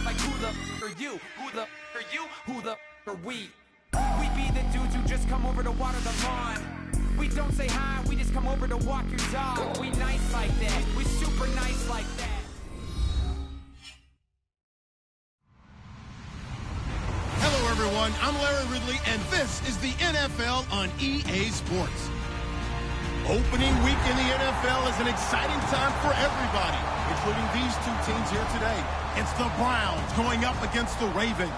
like who the are you? Who the are you? Who the are we? We be the dudes who just come over to water the lawn. We don't say hi, we just come over to walk your dog. We nice like that, we super nice like that. Hello everyone, I'm Larry Ridley and this is the NFL on EA Sports. Opening week in the NFL is an exciting time for everybody, including these two teams here today. It's the Browns going up against the Ravens.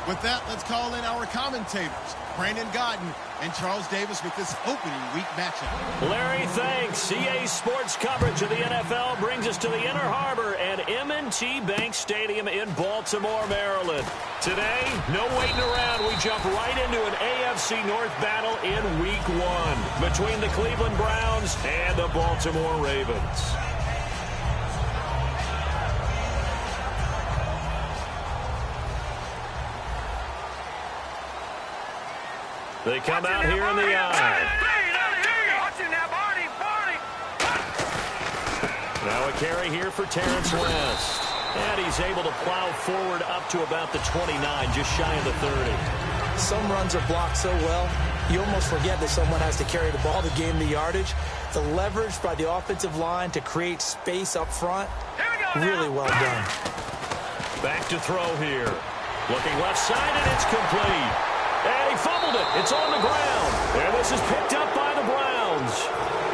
With that, let's call in our commentators, Brandon Godden and Charles Davis, with this opening week matchup. Larry, thanks. EA Sports coverage of the NFL brings us to the Inner Harbor at M&T Bank Stadium in Baltimore, Maryland. Today, no waiting around. We jump right into an AFC North battle in Week 1 between the Cleveland Browns and the Baltimore Ravens. They come out here in the eye. Now a carry here for Terrence West. And he's able to plow forward up to about the 29, just shy of the 30. Some runs are blocked so well, you almost forget that someone has to carry the ball to gain the yardage. The leverage by the offensive line to create space up front, really well done. Back to throw here. Looking left side, and it's complete. And he fumbled it. It's on the ground. And this is picked up by the Browns.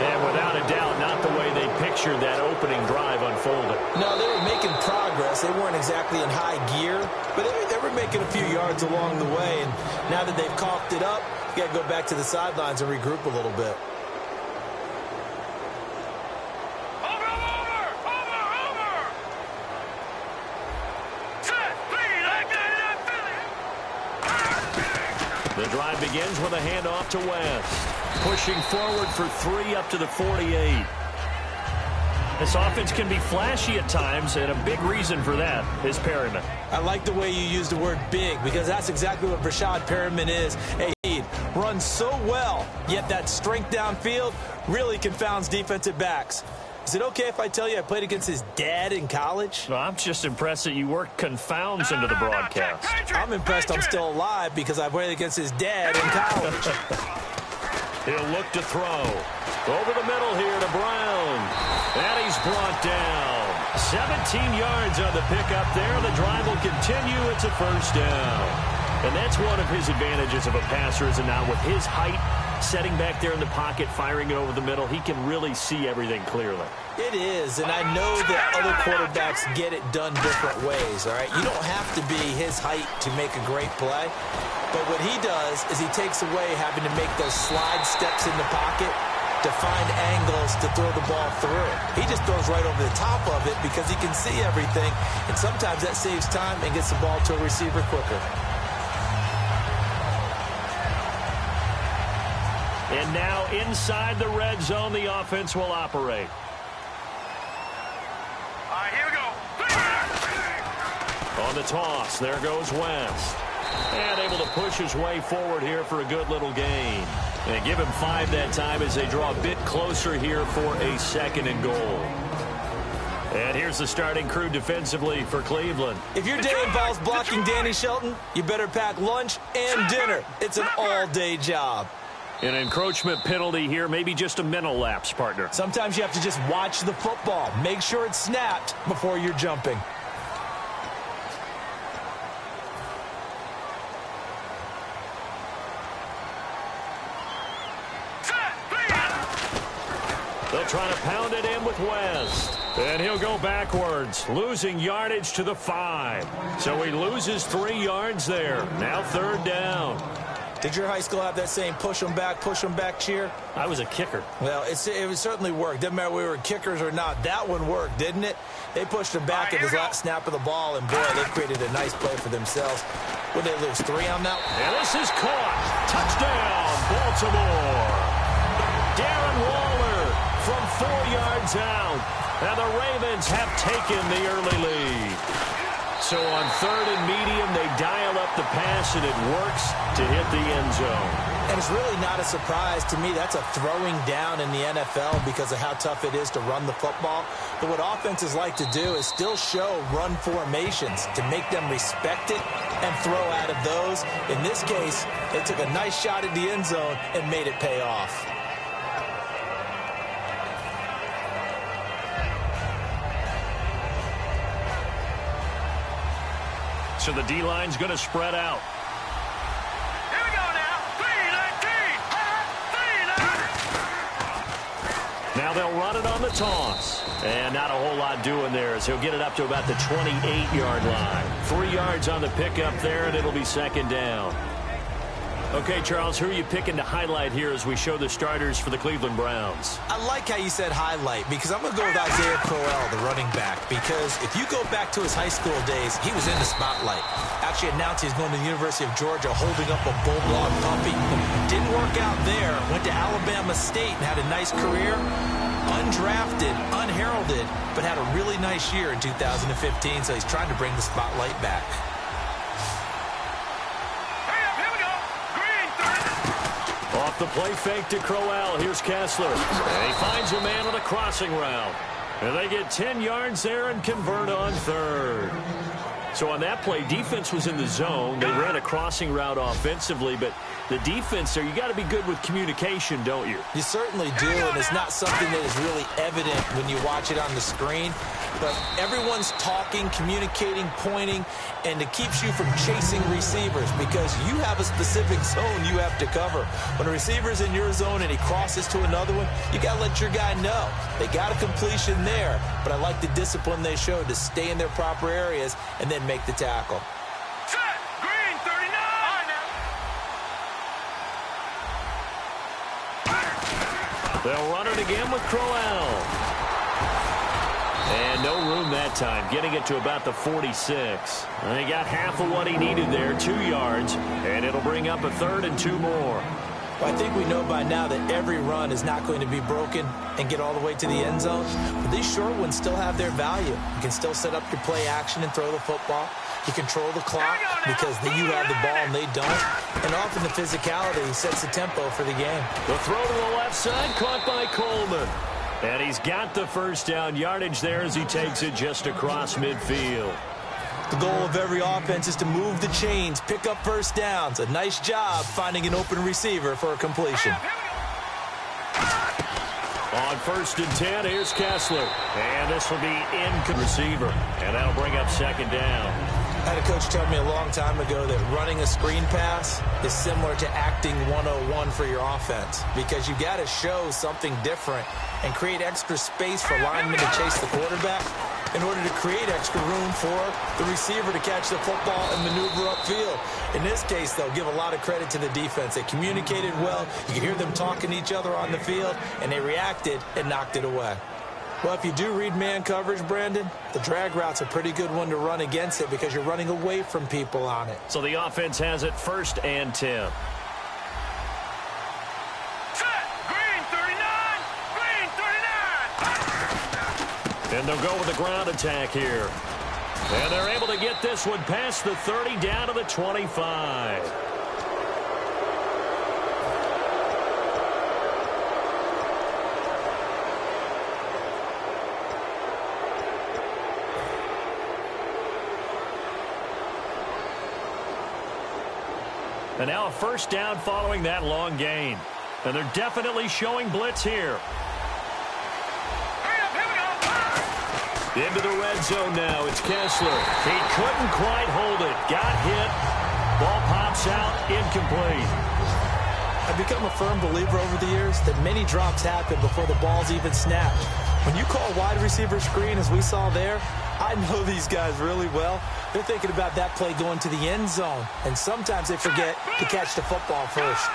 And without a doubt, not the way they pictured that opening drive unfolded. No, they were making progress. They weren't exactly in high gear, but they were making a few yards along the way. And now that they've coughed it up, you got to go back to the sidelines and regroup a little bit. The drive begins with a handoff to West. Pushing forward for 3 up to the 48. This offense can be flashy at times, and a big reason for that is Perryman. I like the way you use the word big, because that's exactly what Brashad Perryman is. He runs so well, yet that strength downfield really confounds defensive backs. Is it okay if I tell you I played against his dad in college? Well, I'm just impressed that you worked confounds into the broadcast. I'm impressed I'm still alive because I played against his dad in college. He'll look to throw. Over the middle here to Brown. And he's brought down. 17 yards on the pickup there. The drive will continue. It's a first down. And that's one of his advantages of a passer, is not with his height, setting back there in the pocket, firing it over the middle. He can really see everything clearly. It is, and I know that other quarterbacks get it done different ways, all right? You don't have to be his height to make a great play, but what he does is he takes away having to make those slide steps in the pocket to find angles to throw the ball through. He just throws right over the top of it because he can see everything, and sometimes that saves time and gets the ball to a receiver quicker. And now inside the red zone, the offense will operate. All right, here we go. On the toss, there goes West. And able to push his way forward here for a good little gain. And give him 5 that time as they draw a bit closer here for a 2nd and goal. And here's the starting crew defensively for Cleveland. If your day involves blocking Danny Shelton, you better pack lunch and dinner. It's an all-day job. An encroachment penalty here, maybe just a mental lapse, partner. Sometimes you have to just watch the football. Make sure it's snapped before you're jumping. They'll try to pound it in with West. And he'll go backwards, losing yardage to the 5. So he loses 3 yards there. Now 3rd down. Did your high school have that same push them back cheer? I was a kicker. Well, it certainly worked. Didn't matter whether we were kickers or not. That one worked, didn't it? They pushed him back at his last snap of the ball, and boy, they created a nice play for themselves. Would they lose 3 on that? And this is caught. Touchdown, Baltimore. Darren Waller from 4 yards out. And the Ravens have taken the early lead. So on 3rd and medium, they dial up the pass, and it works to hit the end zone. And it's really not a surprise to me. That's a throwing down in the NFL because of how tough it is to run the football. But what offenses like to do is still show run formations to make them respect it and throw out of those. In this case, they took a nice shot at the end zone and made it pay off. So the D-line's going to spread out. Here we go now. 3-19. Now they'll run it on the toss. And not a whole lot doing there as he'll get it up to about the 28-yard line. 3 yards on the pickup there, and it'll be second down. Okay, Charles, who are you picking to highlight here as we show the starters for the Cleveland Browns? I like how you said highlight because I'm going to go with Isaiah Crowell, the running back, because if you go back to his high school days, he was in the spotlight. Actually announced he's going to the University of Georgia holding up a bulldog puppy. Didn't work out there. Went to Alabama State and had a nice career. Undrafted, unheralded, but had a really nice year in 2015, so he's trying to bring the spotlight back. Off the play fake to Crowell. Here's Kessler. And he finds a man on a crossing route. And they get 10 yards there and convert on third. So on that play, defense was in the zone. They ran a crossing route offensively, but the defense there, you got to be good with communication, don't you? You certainly do, and it's not something that is really evident when you watch it on the screen. But everyone's talking, communicating, pointing, and it keeps you from chasing receivers because you have a specific zone you have to cover. When a receiver's in your zone and he crosses to another one, you got to let your guy know. They got a completion there, but I like the discipline they showed to stay in their proper areas and then make the tackle. Set. Green 39. They'll run it again with Crowell. And no room that time, getting it to about the 46. And he got half of what he needed there, 2 yards, and it'll bring up a 3rd and 2 more. Well, I think we know by now that every run is not going to be broken and get all the way to the end zone. But these short ones still have their value. You can still set up your play action and throw the football. You control the clock because you have the ball and they don't. And often the physicality sets the tempo for the game. The throw to the left side, caught by Coleman. And he's got the first down yardage there as he takes it just across midfield. The goal of every offense is to move the chains, pick up first downs. A nice job finding an open receiver for a completion. On 1st and 10, here's Kessler. And this will be in receiver. And that'll bring up second down. I had a coach tell me a long time ago that running a screen pass is similar to acting 101 for your offense because you got to show something different and create extra space for linemen to chase the quarterback in order to create extra room for the receiver to catch the football and maneuver upfield. In this case, they'll give a lot of credit to the defense. They communicated well. You could hear them talking to each other on the field, and they reacted and knocked it away. Well, if you do read man coverage, Brandon, the drag route's a pretty good one to run against it because you're running away from people on it. So the offense has it 1st and 10. Set. Green 39. Green 39. And they'll go with the ground attack here. And they're able to get this one past the 30 down to the 25. And now a first down following that long gain. And they're definitely showing blitz here. Into the red zone now. It's Kessler. He couldn't quite hold it. Got hit. Ball pops out. Incomplete. I've become a firm believer over the years that many drops happen before the ball's even snapped. When you call wide receiver screen, as we saw there, I know these guys really well. They're thinking about that play going to the end zone, and sometimes they forget to catch the football first.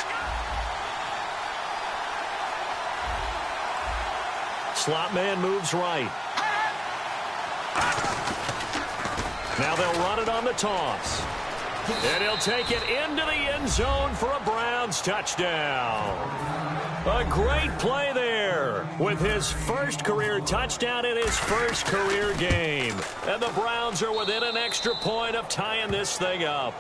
Slot man moves right. Now they'll run it on the toss. And he'll take it into the end zone for a Browns touchdown. A great play there with his first career touchdown in his first career game. And the Browns are within an extra point of tying this thing up.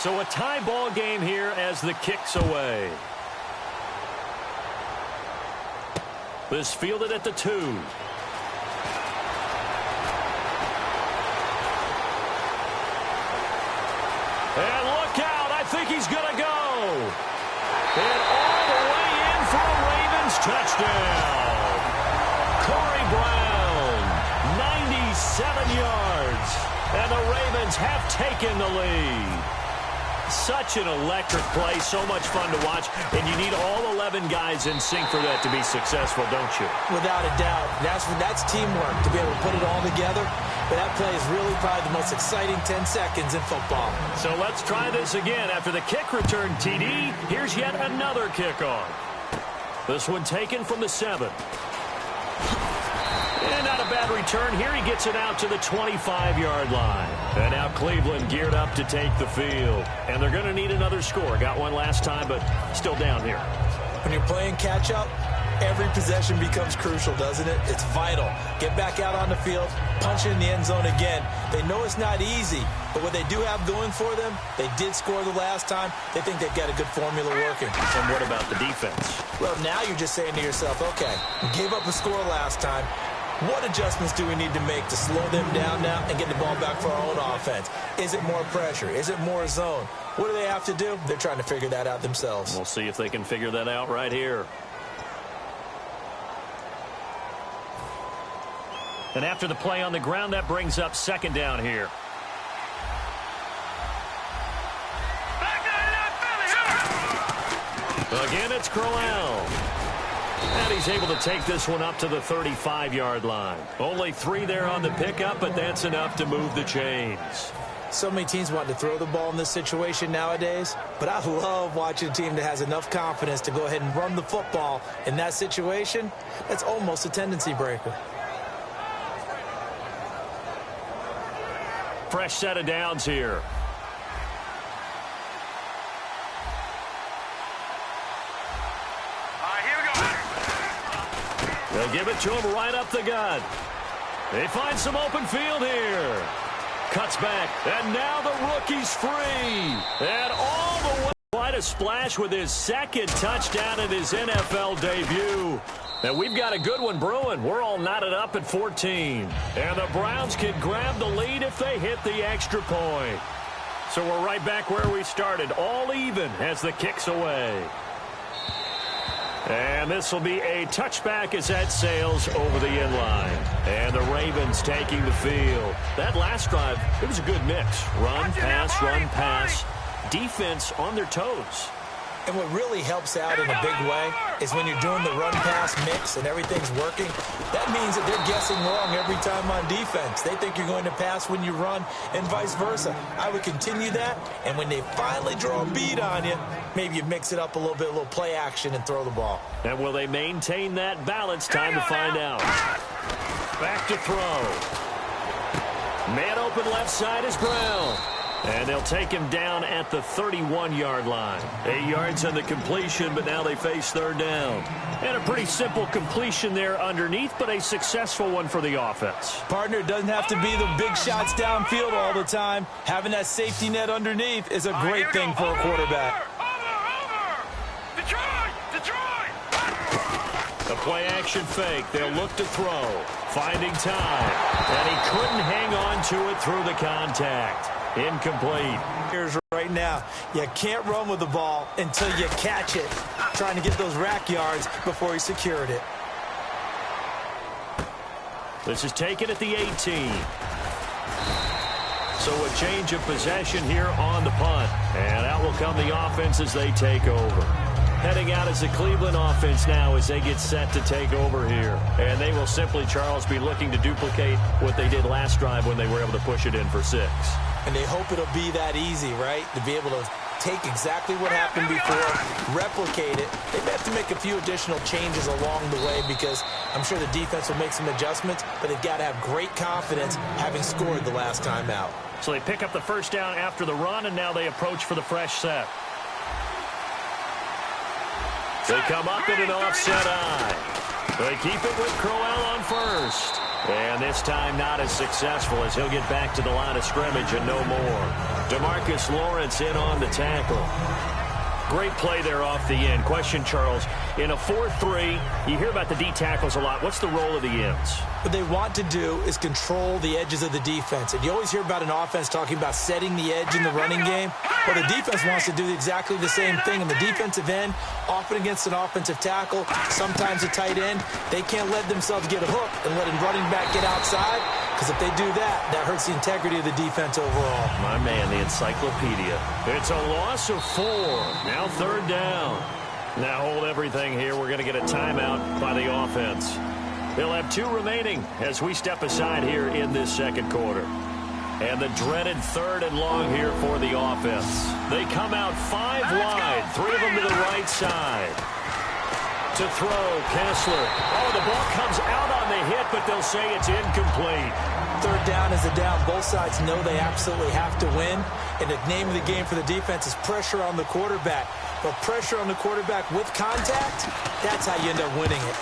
So a tie ball game here as the kick's away. This fielded at the 2. And look out. I think he's going to go. And all the way in for a Ravens touchdown. Corey Brown, 97 yards. And the Ravens have taken the lead. Such an electric play, so much fun to watch, and you need all 11 guys in sync for that to be successful, don't you? Without a doubt. That's teamwork, to be able to put it all together. But that play is really probably the most exciting 10 seconds in football. So let's try this again. After the kick return TD, here's yet another kickoff. This one taken from the 7. And not a bad return here. He gets it out to the 25-yard line. And now Cleveland geared up to take the field. And they're going to need another score. Got one last time, but still down here. When you're playing catch-up, every possession becomes crucial, doesn't it? It's vital. Get back out on the field, punch it in the end zone again. They know it's not easy, but what they do have going for them, they did score the last time. They think they've got a good formula working. And what about the defense? Well, now you're just saying to yourself, okay, we gave up a score last time. What adjustments do we need to make to slow them down now and get the ball back for our own offense? Is it more pressure? Is it more zone? What do they have to do? They're trying to figure that out themselves. We'll see if they can figure that out right here. And after the play on the ground, that brings up second down here. Again, it's Crowell. And he's able to take this one up to the 35-yard line. Only 3 there on the pickup, but that's enough to move the chains. So many teams want to throw the ball in this situation nowadays, but I love watching a team that has enough confidence to go ahead and run the football in that situation. That's almost a tendency breaker. Fresh set of downs here. They'll give it to him right up the gut. They find some open field here. Cuts back, and now the rookie's free. And all the way. Quite a splash with his second touchdown in his NFL debut. And we've got a good one brewing. We're all knotted up at 14. And the Browns can grab the lead if they hit the extra point. So we're right back where we started, all even as the kick's away. And this will be a touchback as that sails over the inline. And the Ravens taking the field. That last drive, it was a good mix. Run, pass. Defense on their toes. And what really helps out in a big way is when you're doing the run-pass mix and everything's working, that means that they're guessing wrong every time on defense. They think you're going to pass when you run and vice versa. I would continue that, and when they finally draw a beat on you, maybe you mix it up a little bit, a little play action and throw the ball. And will they maintain that balance? Time to find out. Back to throw. Man open left side is Brown. And they'll take him down at the 31-yard line. 8 yards on the completion, but now they face third down. And a pretty simple completion there underneath, but a successful one for the offense. Partner, it doesn't have to be the big shots downfield all the time. Having that safety net underneath is a great thing for a quarterback. The play-action fake. They'll look to throw. Finding time. And he couldn't hang on to it through the contact. Incomplete. Here's right now. You can't run with the ball until you catch it. Trying to get those rack yards before he secured it. This is taken at the 18. So a change of possession here on the punt. And out will come the offense as they take over. Heading out as the Cleveland offense now as they get set to take over here. And they will simply, Charles, be looking to duplicate what they did last drive when they were able to push it in for 6. And they hope it'll be that easy, right? To be able to take exactly what happened before, replicate it. They may have to make a few additional changes along the way because I'm sure the defense will make some adjustments, but they've got to have great confidence having scored the last time out. So they pick up the first down after the run, and now they approach for the fresh set. They come up in an offset eye. They keep it with Crowell on first. And this time not as successful as he'll get back to the line of scrimmage and no more. DeMarcus Lawrence in on the tackle. Great play there off the end. Question, Charles, in a 4-3, you hear about the D tackles a lot. What's the role of the ends? What they want to do is control the edges of the defense. And you always hear about an offense talking about setting the edge in the running game. Well, the defense wants to do exactly the same thing. And the defensive end, often against an offensive tackle, sometimes a tight end, they can't let themselves get a hook and let a running back get outside. Because if they do that, that hurts the integrity of the defense overall. My man, the encyclopedia. It's a loss of 4. Now 3rd down. Now hold everything here. We're going to get a timeout by the offense. They'll have 2 remaining as we step aside here in this second quarter. And the dreaded 3rd and long here for the offense. They come out 5 wide, 3 of them to the right side. To throw, Kessler. Oh, the ball comes out on the hit, but they'll say it's incomplete. 3rd down is a down. Both sides know they absolutely have to win. And the name of the game for the defense is pressure on the quarterback. But pressure on the quarterback with contact, that's how you end up winning it.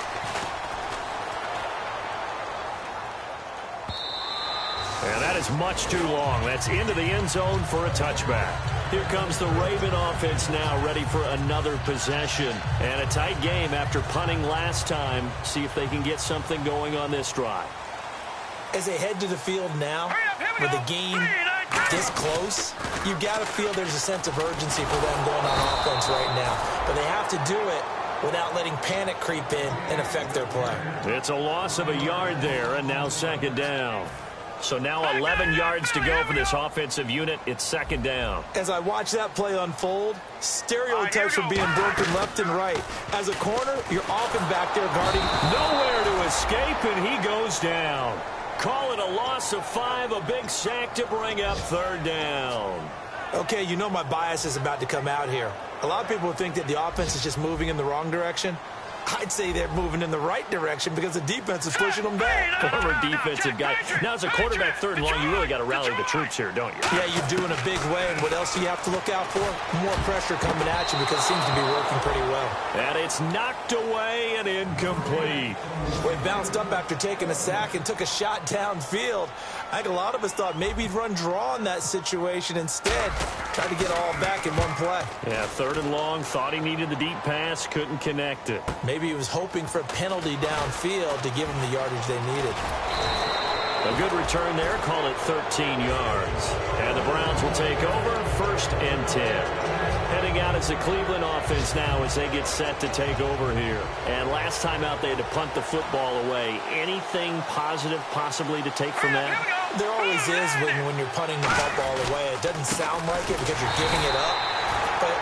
And that is much too long. That's into the end zone for a touchback. Here comes the Raven offense now, ready for another possession. And a tight game after punting last time. See if they can get something going on this drive. As they head to the field now, with the game this close, you've got to feel there's a sense of urgency for them going on offense right now. But they have to do it without letting panic creep in and affect their play. It's a loss of a yard there, and now 2nd down. So now 11 yards to go for this offensive unit. It's 2nd down. As I watch that play unfold, stereotypes are being broken left and right. As a corner, you're often back there guarding. Nowhere to escape, and he goes down. Call it a loss of 5, a big sack to bring up 3rd down. Okay, you know my bias is about to come out here. A lot of people think that the offense is just moving in the wrong direction. I'd say they're moving in the right direction because the defense is pushing them back. Former defensive guy. Now, as a quarterback 3rd and long, you really got to rally the troops here, don't you? Yeah, you do in a big way. And what else do you have to look out for? More pressure coming at you because it seems to be working pretty well. And it's knocked away and incomplete. Well, he bounced up after taking a sack and took a shot downfield. I think a lot of us thought maybe he'd run draw in that situation instead. Tried to get all back in one play. Yeah, 3rd and long. Thought he needed the deep pass. Couldn't connect it. Maybe he was hoping for a penalty downfield to give him the yardage they needed. A good return there. Call it 13 yards. And the Browns will take over 1st and 10. Heading out as the Cleveland offense now as they get set to take over here. And last time out they had to punt the football away. Anything positive possibly to take from that? There always is when you're punting the football away. It doesn't sound like it because you're giving it up. But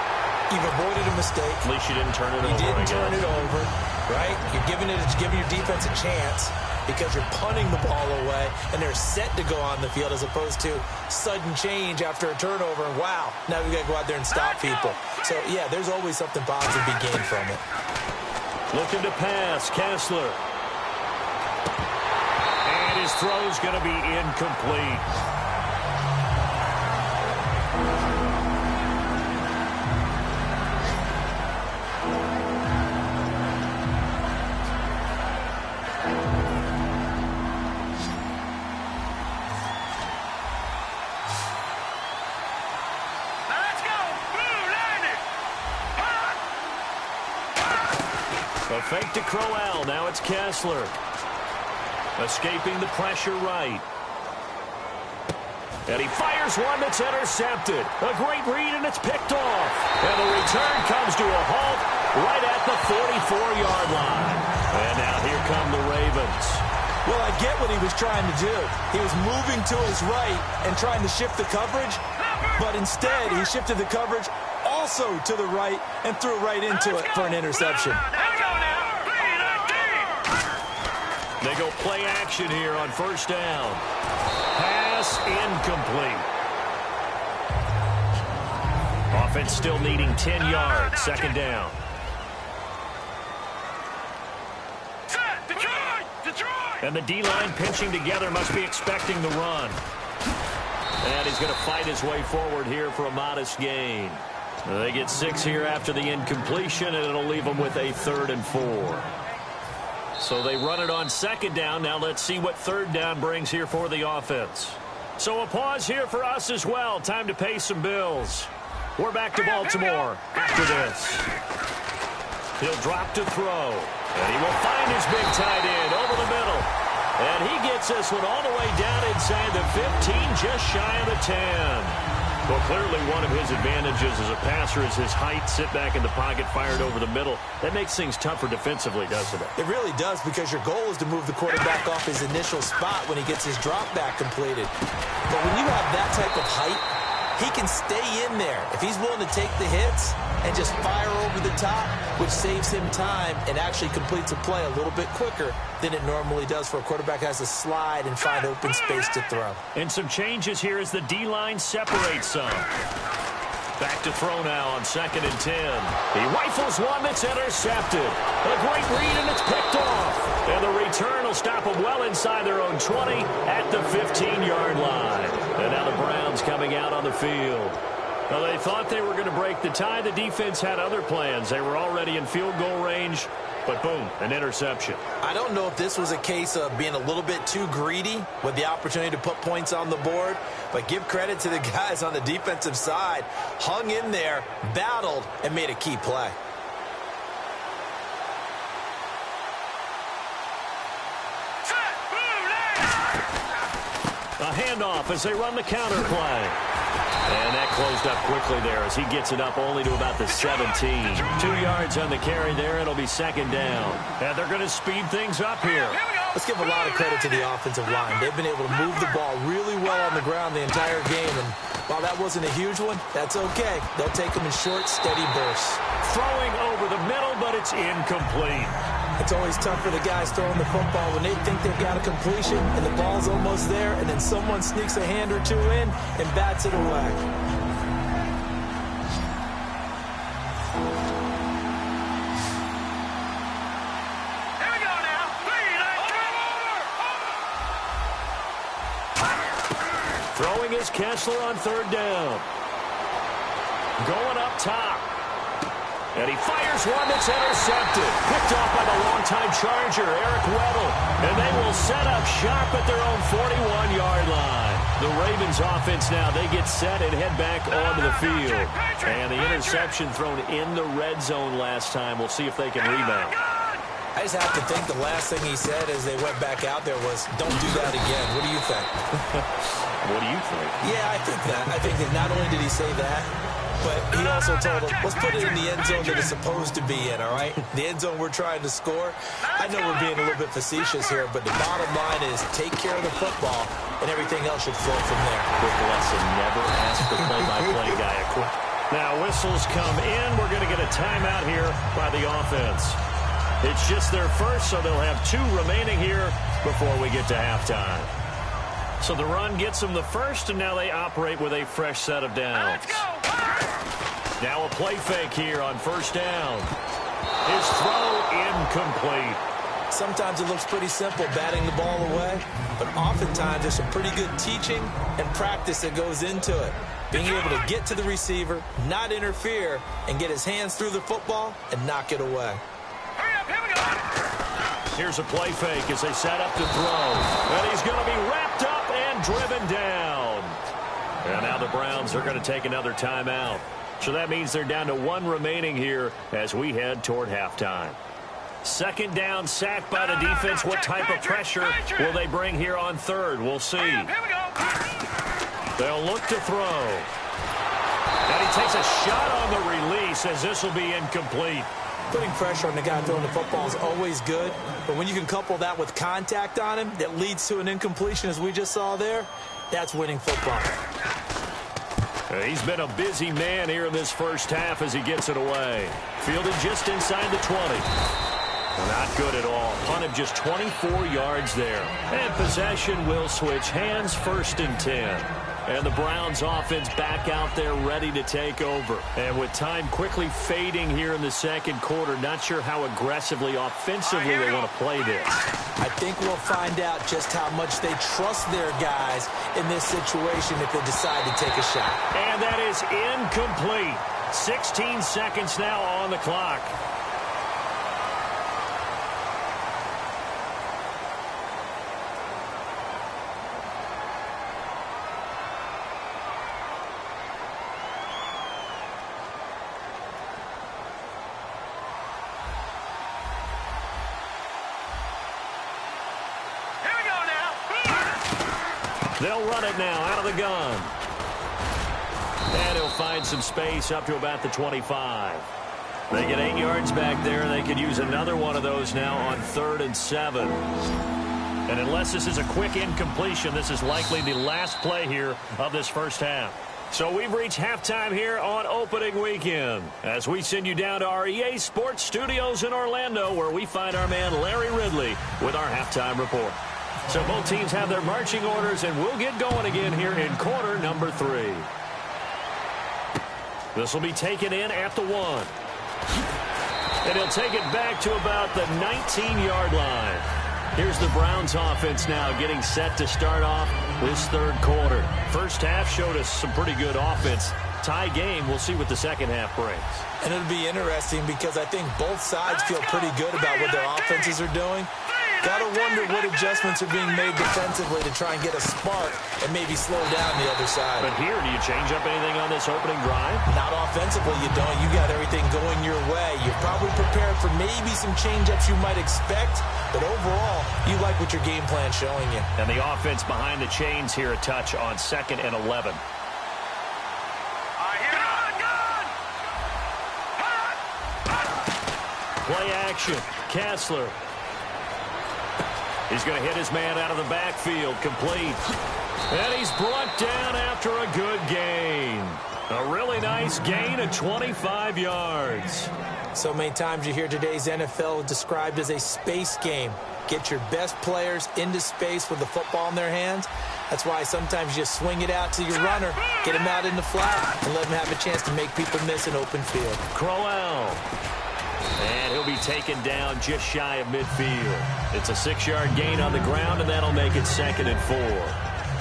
you've avoided a mistake. At least you didn't turn it over. You didn't turn it over, right? You're giving your defense a chance because you're punting the ball away, and they're set to go on the field as opposed to sudden change after a turnover, and wow, now we got to go out there and stop people. So, yeah, there's always something positive to be gained from it. Looking to pass, Kessler. And his throw's going to be incomplete. A fake to Crowell. Now it's Kessler. Escaping the pressure right. And he fires one that's intercepted. A great read, and it's picked off. And the return comes to a halt right at the 44-yard line. And now here come the Ravens. Well, I get what he was trying to do. He was moving to his right and trying to shift the coverage, but instead he shifted the coverage also to the right and threw right into it for an interception. They go play action here on 1st down. Pass incomplete. Offense still needing 10 yards. 2nd down. And the D-line pinching together, must be expecting the run. And he's going to fight his way forward here for a modest gain. They get 6 here after the incompletion, and it'll leave them with a 3rd and 4. So they run it on second down. Now let's see what third down brings here for the offense. So a pause here for us as well. Time to pay some bills. We're back to Baltimore after this. He'll drop to throw. And he will find his big tight end over the middle. And he gets this one all the way down inside the 15, just shy of the 10. Well, clearly one of his advantages as a passer is his height. Sit back in the pocket, fired over the middle. That makes things tougher defensively, doesn't it? It really does, because your goal is to move the quarterback off his initial spot when he gets his drop back completed. But when you have that type of height, he can stay in there if he's willing to take the hits and just fire over the top, which saves him time and actually completes a play a little bit quicker than it normally does for a quarterback who has to slide and find open space to throw. And some changes here as the D-line separates some. Back to throw now on 2nd and 10. He rifles one that's intercepted. A great read, and it's picked off. And the return will stop them well inside their own 20 at the 15-yard line. And now the Browns coming out on the field. Well, they thought they were going to break the tie. The defense had other plans. They were already in field goal range, but boom, an interception. I don't know if this was a case of being a little bit too greedy with the opportunity to put points on the board, but give credit to the guys on the defensive side. Hung in there, battled, and made a key play. A handoff as they run the counter play. And that closed up quickly there as he gets it up only to about the 17. 2 yards on the carry there. It'll be 2nd down. And they're going to speed things up here. Let's give a lot of credit to the offensive line. They've been able to move the ball really well on the ground the entire game. And while that wasn't a huge one, that's okay. They'll take them in short, steady bursts. Throwing over the middle, but it's incomplete. It's always tough for the guys throwing the football when they think they've got a completion and the ball's almost there, and then someone sneaks a hand or two in and bats it away. Here we go now. 3, Throwing is Kessler on 3rd down. Going up top. And he fires one that's intercepted. Picked off by the longtime Charger, Eric Weddle. And they will set up shop at their own 41-yard line. The Ravens offense now, they get set and head back onto the field. And the interception thrown in the red zone last time. We'll see if they can rebound. I just have to think the last thing he said as they went back out there was, don't do that again. What do you think? What do you think? Yeah, I think that. I think that not only did he say that, but he also told them, let's put it in the end zone that it's supposed to be in, all right? The end zone we're trying to score. I know we're being a little bit facetious here, but the bottom line is take care of the football, and everything else should flow from there. Quick lesson, never ask the play-by-play guy a quick. Now whistles come in. We're going to get a timeout here by the offense. It's just their first, so they'll have 2 remaining here before we get to halftime. So the run gets them the first, and now they operate with a fresh set of downs. Now a play fake here on 1st down. His throw incomplete. Sometimes it looks pretty simple, batting the ball away, but oftentimes there's some pretty good teaching and practice that goes into it. Being able to get to the receiver, not interfere, and get his hands through the football and knock it away. Here's a play fake as they set up to throw. And he's going to be wrapped up and driven down. And now the Browns are going to take another timeout. So that means they're down to 1 remaining here as we head toward halftime. 2nd down, sacked by the defense. What type of pressure will they bring here on 3rd? We'll see. They'll look to throw. And he takes a shot on the release as this will be incomplete. Putting pressure on the guy throwing the football is always good, but when you can couple that with contact on him that leads to an incompletion as we just saw there, that's winning football. He's been a busy man here in this first half as he gets it away. Fielded just inside the 20. Not good at all. Punt of just 24 yards there. And possession will switch hands, 1st and 10. And the Browns offense back out there ready to take over. And with time quickly fading here in the 2nd quarter, not sure how aggressively, offensively they want to play this. I think we'll find out just how much they trust their guys in this situation if they decide to take a shot. And that is incomplete. 16 seconds now on the clock. They'll run it now out of the gun. And he'll find some space up to about the 25. They get 8 yards back there. They could use another one of those now on 3rd and 7. And unless this is a quick incompletion, this is likely the last play here of this first half. So we've reached halftime here on opening weekend as we send you down to our EA Sports Studios in Orlando, where we find our man Larry Ridley with our halftime report. So both teams have their marching orders, and we'll get going again here in quarter number 3. This will be taken in at the 1. And he'll take it back to about the 19-yard line. Here's the Browns offense now getting set to start off this third quarter. First half showed us some pretty good offense. Tie game. We'll see what the second half brings. And it'll be interesting because I think both sides feel pretty good about what their offenses are doing. Got to wonder what adjustments are being made defensively to try and get a spark and maybe slow down the other side. But here, do you change up anything on this opening drive? Not offensively, you don't. You got everything going your way. You're probably prepared for maybe some change-ups you might expect, but overall, you like what your game plan's showing you. And the offense behind the chains here a touch on 2nd and 11. Play action. Kessler. He's going to hit his man out of the backfield. Complete. And he's brought down after a good gain. A really nice gain of 25 yards. So many times you hear today's NFL described as a space game. Get your best players into space with the football in their hands. That's why sometimes you just swing it out to your runner, get him out in the flat, and let him have a chance to make people miss an open field. Crowell. And he'll be taken down just shy of midfield. It's a 6-yard gain on the ground, and that'll make it 2nd and 4.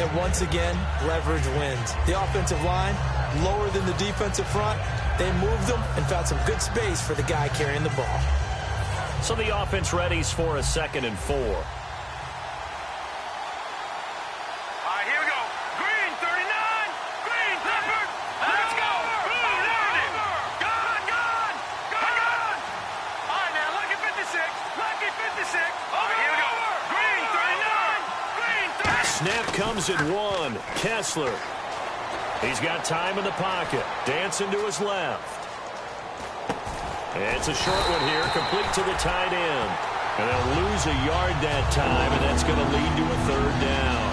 And once again, leverage wins. The offensive line, lower than the defensive front. They moved them and found some good space for the guy carrying the ball. So the offense readies for a 2nd and 4. Here we go. Green, 39. Green, Clifford. Let's go. Blue, Liberty. Gone. All right, now, lucky 56. Lucky 56. Here we go. Green, 39. Green, 39. Snap comes at 1. Kessler. He's got time in the pocket. Dancing to his left. It's a short one here, complete to the tight end. And they'll lose a yard that time, and that's going to lead to a 3rd down.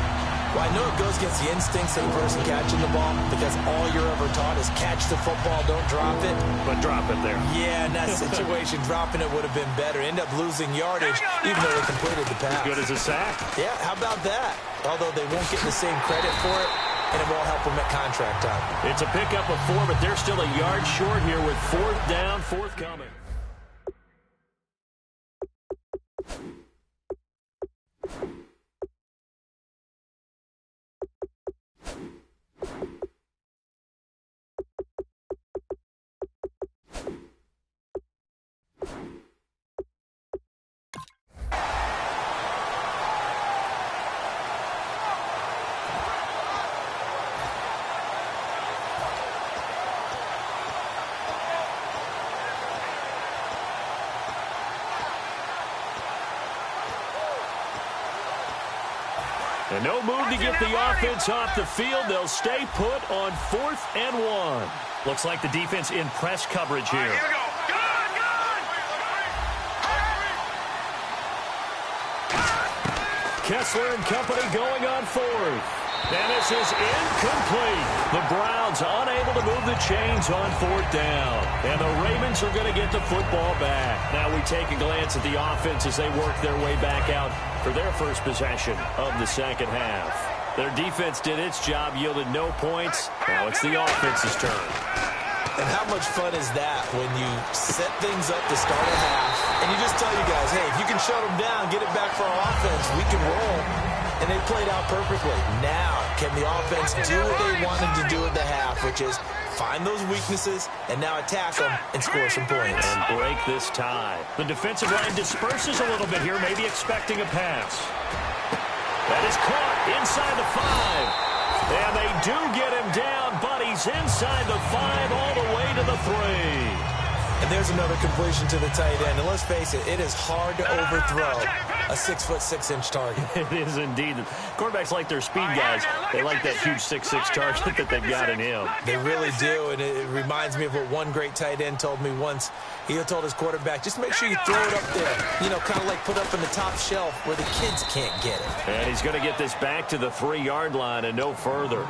Well, I know it goes against the instincts of the person catching the ball because all you're ever taught is catch the football, don't drop it. But drop it there. Yeah, in that situation, dropping it would have been better. End up losing yardage, even though they completed the pass. As good as a sack. Yeah, how about that? Although they won't get the same credit for it, and it won't help them at contract time. It's a pickup of 4, but they're still a yard short here with 4th down, 4th coming. And no move to get the offense off the field. They'll stay put on 4th and 1. Looks like the defense in press coverage here. Here we go. Kessler and company going on 4th. And this is incomplete. The Browns unable to move the chains on 4th down. And the Ravens are going to get the football back. Now we take a glance at the offense as they work their way back out for their first possession of the second half. Their defense did its job, yielded no points. Now it's the offense's turn. And how much fun is that when you set things up to start a half, and you just tell you guys, hey, if you can shut them down, get it back for our offense, we can roll. And they played out perfectly. Now, can the offense do what they wanted to do at the half, which is find those weaknesses and now attack them and score some points. And break this tie. The defensive line disperses a little bit here, maybe expecting a pass. That is caught inside the 5. And they do get him down, but he's inside the 5 all the way to the 3. And there's another completion to the tight end. And let's face it, it is hard to overthrow a 6'6" target. It is indeed. Quarterbacks like their speed guys. They like that huge 6'6" target that they've got in him. They really do, and it reminds me of what one great tight end told me once. He told his quarterback, just make sure you throw it up there. You know, kind of like put up in the top shelf where the kids can't get it. And he's going to get this back to the 3-yard line and no further.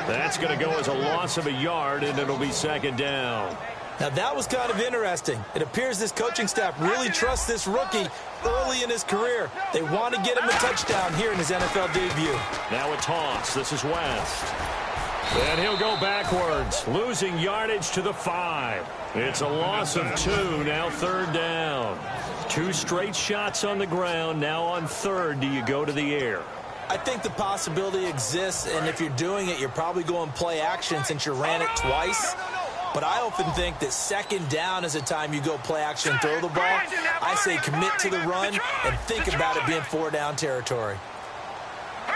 That's going to go as a loss of a yard, and it'll be second down. Now, that was kind of interesting. It appears this coaching staff really trusts this rookie early in his career. They want to get him a touchdown here in his NFL debut. Now a toss. This is West. And he'll go backwards, losing yardage to the 5. It's a loss of 2, now third down. 2 straight shots on the ground. Now on third, do you go to the air? I think the possibility exists, and if you're doing it, you're probably going play action since you ran it twice. But I often think that second down is a time you go play action and throw the ball. I say commit to the run and think about it being 4-down territory.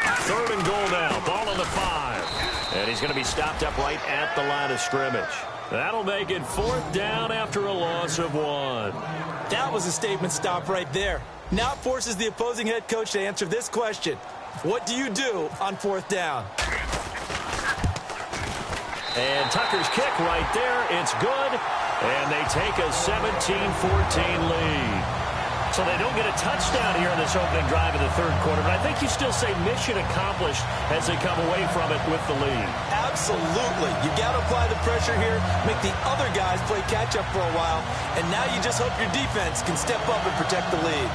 Third and goal now. Ball on the 5. And he's going to be stopped up right at the line of scrimmage. That'll make it 4th down after a loss of 1. That was a statement stop right there. Now it forces the opposing head coach to answer this question. What do you do on 4th down? And Tucker's kick right there. It's good. And they take a 17-14 lead. So they don't get a touchdown here in this opening drive of the third quarter. But I think you still say mission accomplished as they come away from it with the lead. Absolutely. You got to apply the pressure here, make the other guys play catch-up for a while. And now you just hope your defense can step up and protect the lead.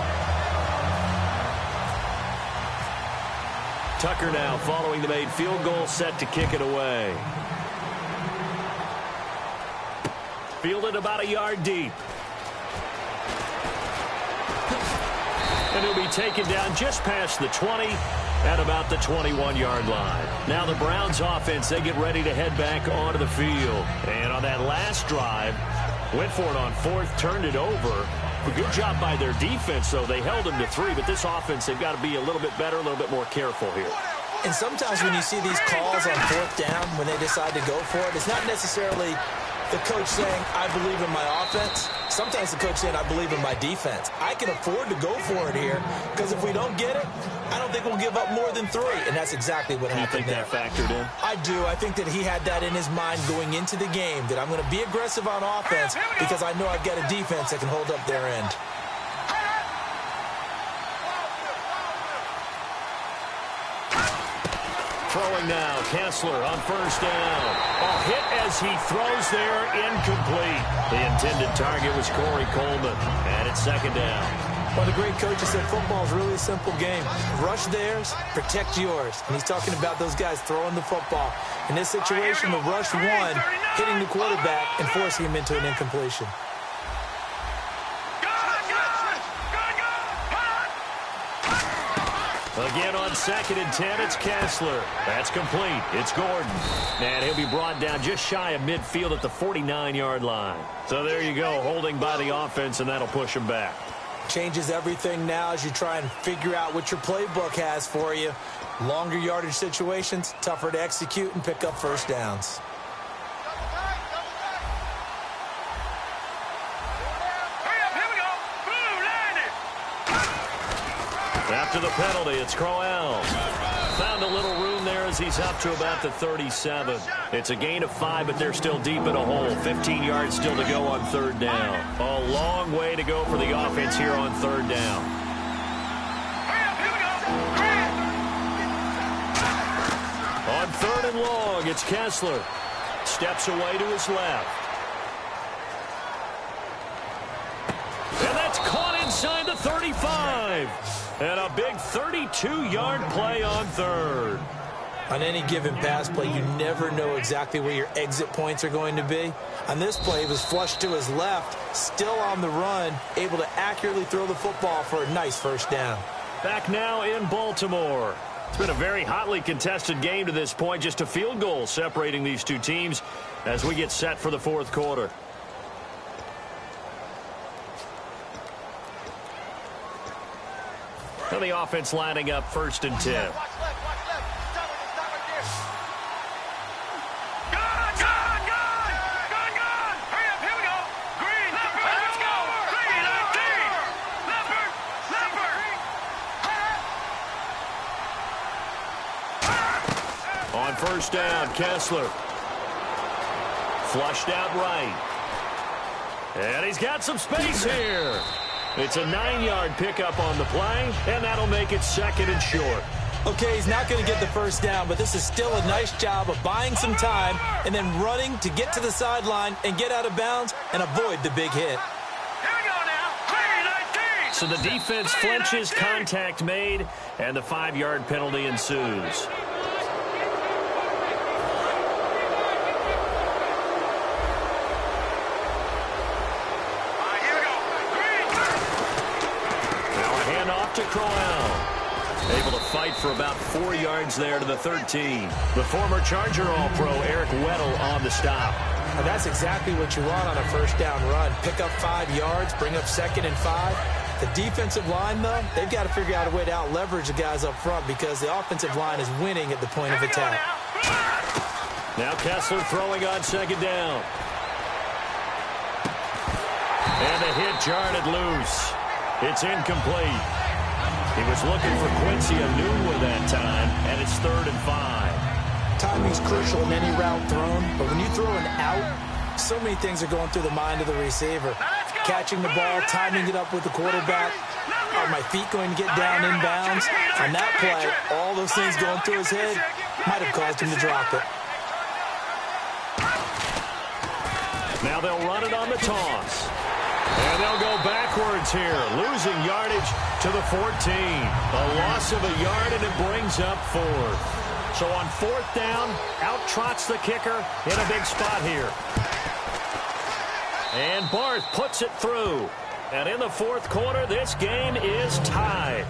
Tucker now following the made field goal, set to kick it away. Fielded about a yard deep. And he'll be taken down just past the 20 at about the 21-yard line. Now the Browns offense, they get ready to head back onto the field. And on that last drive, went for it on 4th, turned it over. A good job by their defense, though. They held them to 3, but this offense, they've got to be a little bit better, a little bit more careful here. And sometimes when you see these calls on 4th down, when they decide to go for it, it's not necessarily the coach saying, I believe in my offense. Sometimes the coach saying, I believe in my defense. I can afford to go for it here because if we don't get it, I don't think we'll give up more than 3. And that's exactly what happened there. You think that factored in? I do. I think that he had that in his mind going into the game, that I'm going to be aggressive on offense because I know I've got a defense that can hold up their end. Throwing now, Kessler on first down. A hit as he throws there, incomplete. The intended target was Corey Coleman, and it's second down. Well, the great coach has said football is really a simple game. Rush theirs, protect yours. And he's talking about those guys throwing the football. In this situation, the rush one, hitting the quarterback and forcing him into an incompletion. Again on 2nd and 10, it's Kessler. That's complete. It's Gordon. And he'll be brought down just shy of midfield at the 49-yard line. So there you go, holding by the offense, and that'll push him back. Changes everything now as you try and figure out what your playbook has for you. Longer yardage situations, tougher to execute and pick up first downs. After the penalty, it's Crowell. Found a little room there as he's up to about the 37. It's a gain of 5, but they're still deep in a hole. 15 yards still to go on 3rd down. A long way to go for the offense here on 3rd down. On 3rd and long, it's Kessler. Steps away to his left. And that's caught inside the 35. And a big 32-yard play on 3rd. On any given pass play, you never know exactly where your exit points are going to be. On this play, he was flushed to his left, still on the run, able to accurately throw the football for a nice first down. Back now in Baltimore. It's been a very hotly contested game to this point. Just a field goal separating these two teams as we get set for the 4th quarter. And the offense lining up 1st and 10. On first down, Kessler. Flushed out right. And he's got some space here. It's a 9-yard pickup on the play, and that'll make it 2nd and short. Okay, he's not going to get the first down, but this is still a nice job of buying some time and then running to get to the sideline and get out of bounds and avoid the big hit. Here we go now. 3-19. So the defense flinches, contact made, and the 5-yard penalty ensues. To Crowell. Able to fight for about 4 yards there to the 13. The former Charger All-Pro Eric Weddle on the stop. And that's exactly what you want on a first down run. Pick up 5 yards, bring up 2nd and 5. The defensive line, though, they've got to figure out a way to out-leverage the guys up front because the offensive line is winning at the point of attack. Now Kessler throwing on 2nd down. And the hit jarred it loose. It's incomplete. He was looking for Quincy Enunwa that time, and it's 3rd and 5. Timing's crucial in any route thrown, but when you throw an out, so many things are going through the mind of the receiver. Catching the ball, timing it up with the quarterback. Are my feet going to get down inbounds? On that play, all those things going through his head might have caused him to drop it. Now they'll run it on the toss. And they'll go backwards here, losing yardage to the 14. A loss of a yard, and it brings up 4th. So on 4th down, out trots the kicker in a big spot here. And Barth puts it through. And in the 4th quarter, this game is tied.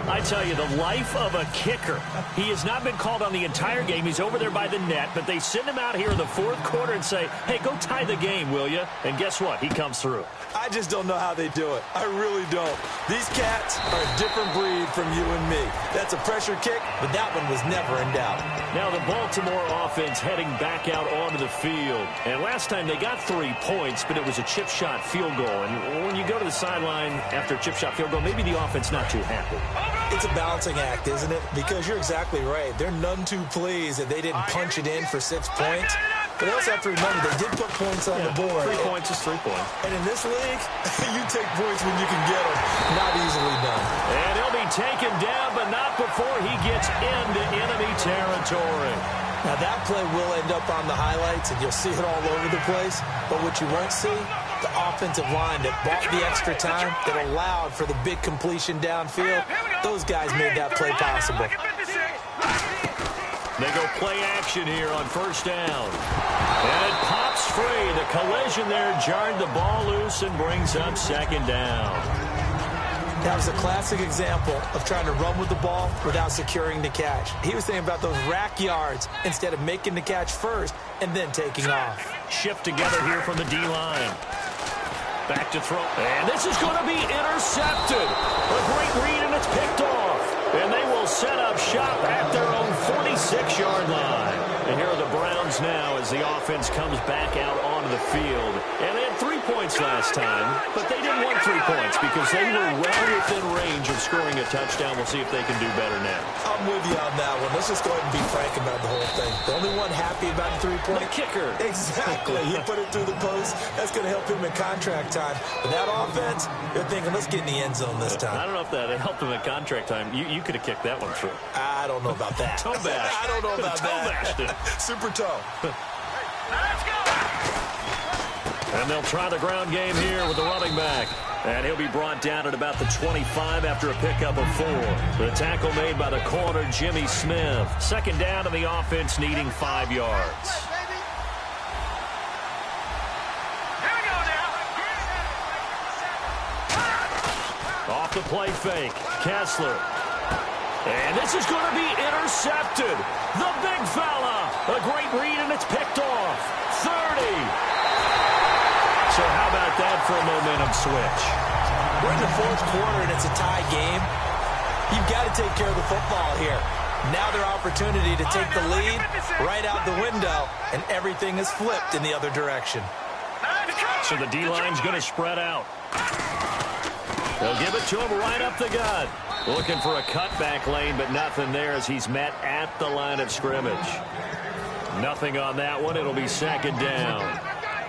I tell you, the life of a kicker. He has not been called on the entire game. He's over there by the net, but they send him out here in the 4th quarter and say, hey, go tie the game, will you? And guess what? He comes through. I just don't know how they do it. I really don't. These cats are a different breed from you and me. That's a pressure kick, but that one was never in doubt. Now the Baltimore offense heading back out onto the field. And last time they got 3 points, but it was a chip shot field goal. And when you go to the sideline after a chip shot field goal, maybe the offense not too happy. It's a balancing act, isn't it? Because you're exactly right. They're none too pleased that they didn't punch it in for 6 points. But they also have to remember they did put points on the board. 3 points is 3 points. And in this league, you take points when you can get them. Not easily done. And he'll be taken down, but not before he gets into enemy territory. Now that play will end up on the highlights, and you'll see it all over the place. But what you won't see, the offensive line that bought the extra time, that allowed for the big completion downfield, those guys made that play possible. They go play action here on 1st down. And it pops free. The collision there jarred the ball loose and brings up 2nd down. That was a classic example of trying to run with the ball without securing the catch. He was thinking about those rack yards instead of making the catch first and then taking off. Shift together here from the D-line. Back to throw. And this is going to be intercepted. A great read, and it's picked off. And they will set up shop at their own 46-yard line. And here are the Browns now as the offense comes back out onto the field. And they had 3 points last time, but they didn't want 3 points because they were well within range of scoring a touchdown. We'll see if they can do better now. I'm with you on that one. Let's just go ahead and be frank about the whole thing. The only one happy about the 3-point? The kicker. Exactly. He put it through the post. That's going to help him in contract time. But that offense, they're thinking, let's get in the end zone this time. I don't know if that helped him in contract time. You could have kicked that one through. I don't know about that. Toe bash. I don't know about toe bashed it. Super toe. Let's go. And they'll try the ground game here with the running back. And he'll be brought down at about the 25 after a pickup of 4. The tackle made by the corner, Jimmy Smith. 2nd down to the offense, needing 5 yards. Here we go now. Off the play fake, Kessler. And this is going to be intercepted. The big fella. A great read, and it's picked off. 30. So how about that for a momentum switch? We're in the 4th quarter, and it's a tie game. You've got to take care of the football here. Now their opportunity to take the lead right out the window, and everything is flipped in the other direction. So the D-line's going to spread out. They'll give it to him right up the gut. Looking for a cutback lane, but nothing there as he's met at the line of scrimmage. Nothing on that one. It'll be second down.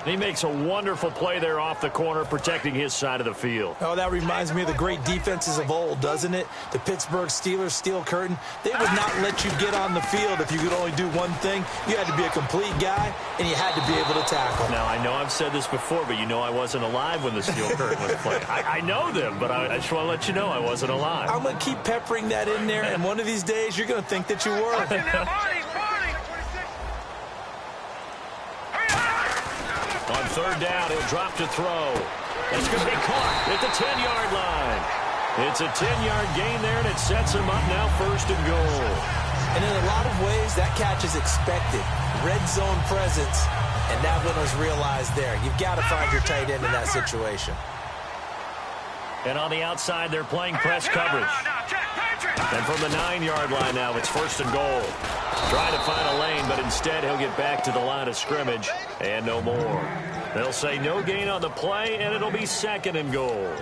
He makes a wonderful play there off the corner, protecting his side of the field. Oh, that reminds me of the great defenses of old, doesn't it? The Pittsburgh Steelers, Steel Curtain, they would not let you get on the field if you could only do one thing. You had to be a complete guy, and you had to be able to tackle. Now, I know I've said this before, but you know I wasn't alive when the Steel Curtain was playing. I know them, but I just want to let you know I wasn't alive. I'm going to keep peppering that in there, and one of these days you're going to think that you were. On third down, he'll drop to throw. It's going to be caught at the 10-yard line. It's a 10-yard gain there, and it sets him up now first and goal. And in a lot of ways, that catch is expected. Red zone presence, and that one was realized there. You've got to find your tight end in that situation. And on the outside, they're playing press coverage. And from the 9-yard line now, it's first and goal. Trying to find a lane, but instead he'll get back to the line of scrimmage and no more. They'll say no gain on the play, and it'll be second and goal.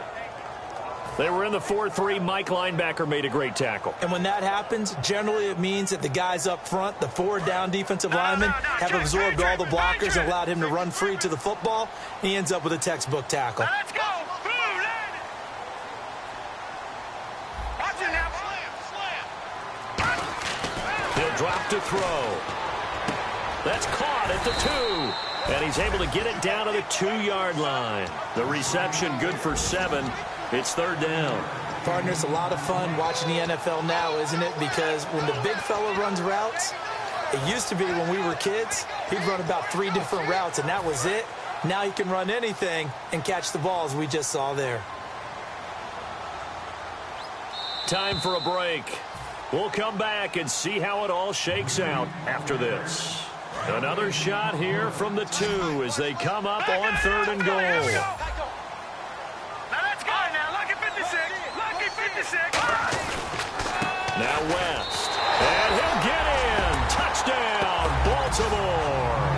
They were in the 4-3. Mike linebacker made a great tackle. And when that happens, generally it means that the guys up front, the forward-down defensive linemen, have absorbed all the blockers and allowed him to run free to the football. He ends up with a textbook tackle. Let's go! He'll drop to throw. That's caught at the 2. And he's able to get it down to the 2-yard line. The reception good for 7. It's third down. Partner, it's a lot of fun watching the NFL now, isn't it? Because when the big fella runs routes, it used to be when we were kids, he'd run about 3 different routes, and that was it. Now he can run anything and catch the balls we just saw there. Time for a break. We'll come back and see how it all shakes out after this. Another shot here from the 2 as they come up on third and goal. Now let's go now. Lucky 56. Lucky 56. Now West. And he'll get in. Touchdown, Baltimore.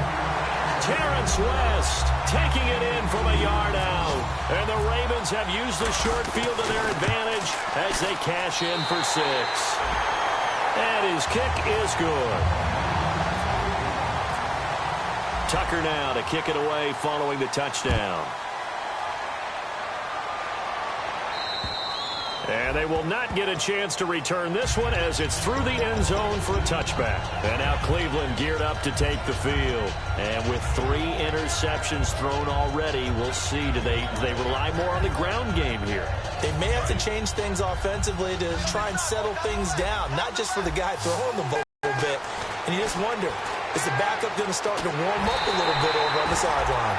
Terrence West taking it in from a yard out. And the Ravens have used the short field to their advantage as they cash in for 6. And his kick is good. Tucker now to kick it away following the touchdown. And they will not get a chance to return this one as it's through the end zone for a touchback. And now Cleveland geared up to take the field. And with 3 interceptions thrown already, we'll see. Do they rely more on the ground game here? They may have to change things offensively to try and settle things down, not just for the guy throwing the ball a little bit. And you just wonder, is the backup going to start to warm up a little bit over on the sideline?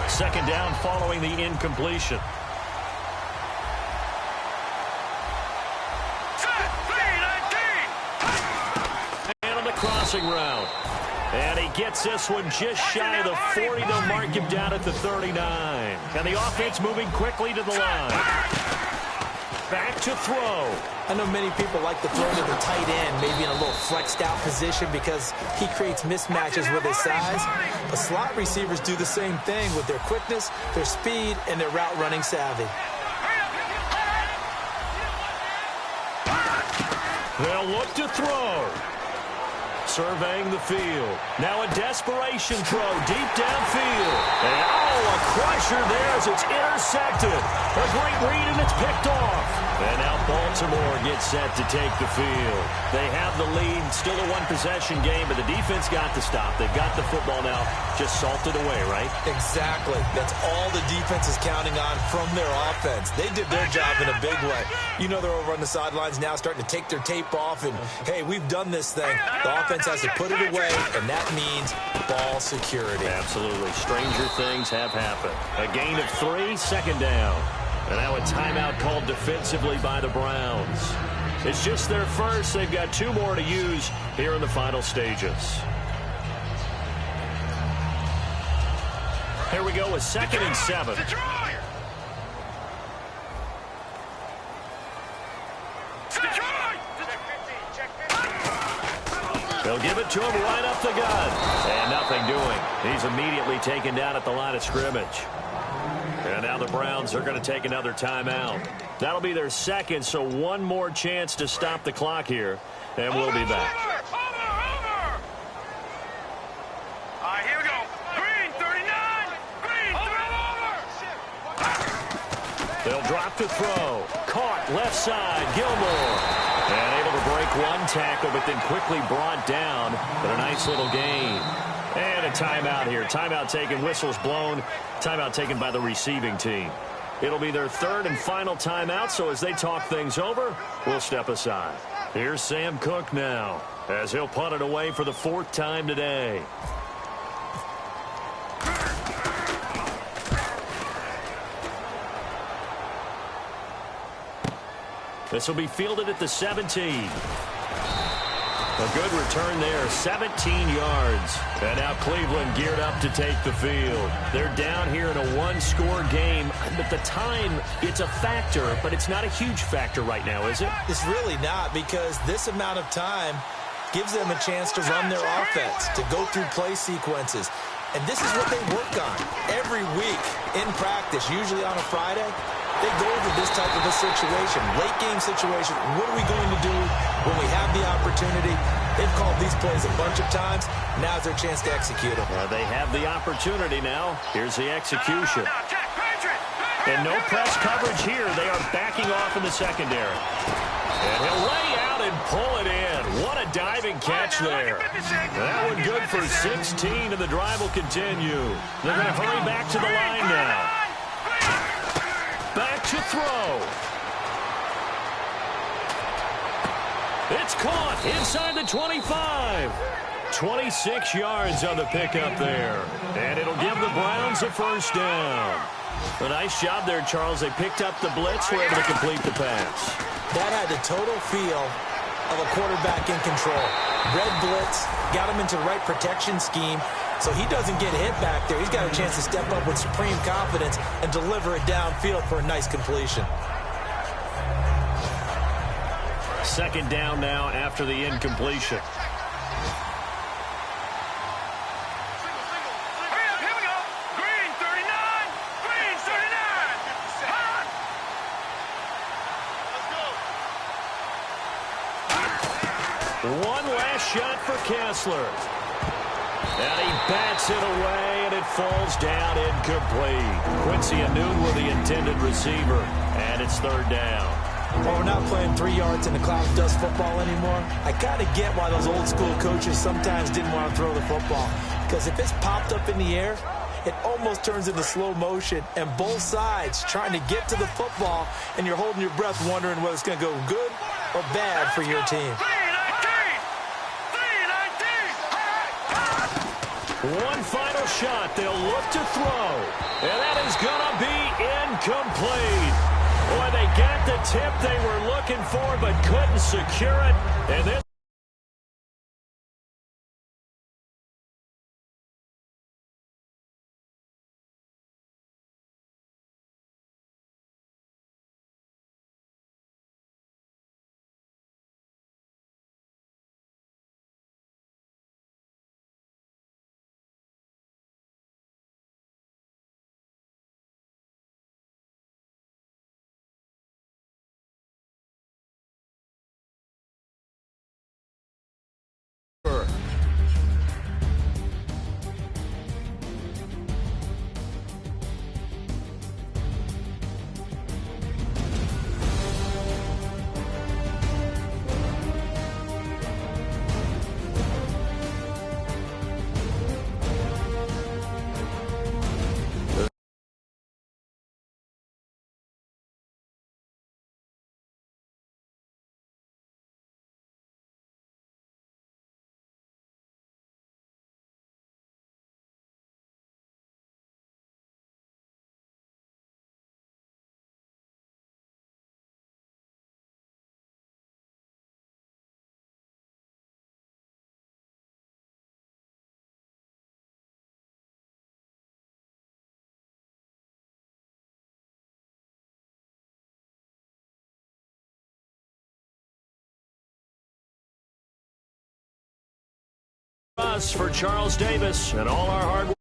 Second down following the incompletion. And on the crossing route. And he gets this one just shy of the 40. They'll mark him down at the 39. And the offense moving quickly to the line. Back to throw. I know many people like to throw to the tight end, maybe in a little flexed out position because he creates mismatches with his size. But slot receivers do the same thing with their quickness, their speed, and their route running savvy. They'll look to throw. Surveying the field. Now a desperation throw deep downfield. And a crusher there as it's intercepted. A great read and it's picked off. And now Baltimore gets set to take the field. They have the lead. Still a one-possession game, but the defense got to stop. They've got the football now. Just salted away, right? Exactly. That's all the defense is counting on from their offense. They did their job in a big way. You know they're over on the sidelines now starting to take their tape off and, hey, we've done this thing. The offense has to put it away, and that means ball security. Absolutely. Stranger things have happened. A gain of 3, second down. And now a timeout called defensively by the Browns. It's just their first. They've got 2 more to use here in the final stages. Here we go with 2nd and 7. They'll give it to him right up the gut. And nothing doing. He's immediately taken down at the line of scrimmage. And now the Browns are going to take another timeout. That'll be their second, so one more chance to stop the clock here. And we'll be back. Here we go. Green, 39. Green, They'll drop to throw. Caught left side. Gilmore. And able to break one tackle, but then quickly brought down. But a nice little gain. And a timeout here. Timeout taken. Whistles blown. Timeout taken by the receiving team. It'll be their third and final timeout, so as they talk things over, we'll step aside. Here's Sam Cook now, as he'll punt it away for the fourth time today. This will be fielded at the 17. A good return there, 17 yards. And now Cleveland geared up to take the field. They're down here in a one-score game. But the time, it's a factor, but it's not a huge factor right now, is it? It's really not, because this amount of time gives them a chance to run their offense, to go through play sequences. And this is what they work on every week in practice, usually on a Friday. They go over this type of a situation, late game situation. What are we going to do when we have the opportunity? They've called these plays a bunch of times. Now's their chance to execute them. They have the opportunity now. Here's the execution. And no press coverage here. They are backing off in the secondary. And he'll lay out and pull it in. What a diving catch there. That one good for 16, and the drive will continue. They're going to hurry back to the line now. Back to throw. It's caught inside the 25. 26 yards on the pickup there. And it'll give the Browns a first down. A nice job there, Charles. They picked up the blitz, were able to complete the pass. That had the total feel of a quarterback in control. Red blitz, got him into the right protection scheme, so he doesn't get hit back there. He's got a chance to step up with supreme confidence and deliver it downfield for a nice completion. Second down now after the incompletion. Here we go. Green, 39. Green, 39. One last shot for Kessler. And he bats it away, and it falls down incomplete. Quincy Anoon with the intended receiver, and it's third down. Well, we're not playing 3 yards in the cloud of dust football anymore. I kind of get why those old school coaches sometimes didn't want to throw the football. Because if it's popped up in the air, it almost turns into slow motion. And both sides trying to get to the football, and you're holding your breath wondering whether it's going to go good or bad for your team. 3-19. One final shot. They'll look to throw. And that is going to be incomplete. Boy, they got the tip they were looking for but couldn't secure it. And this Us for Charles Davis and all our hard work.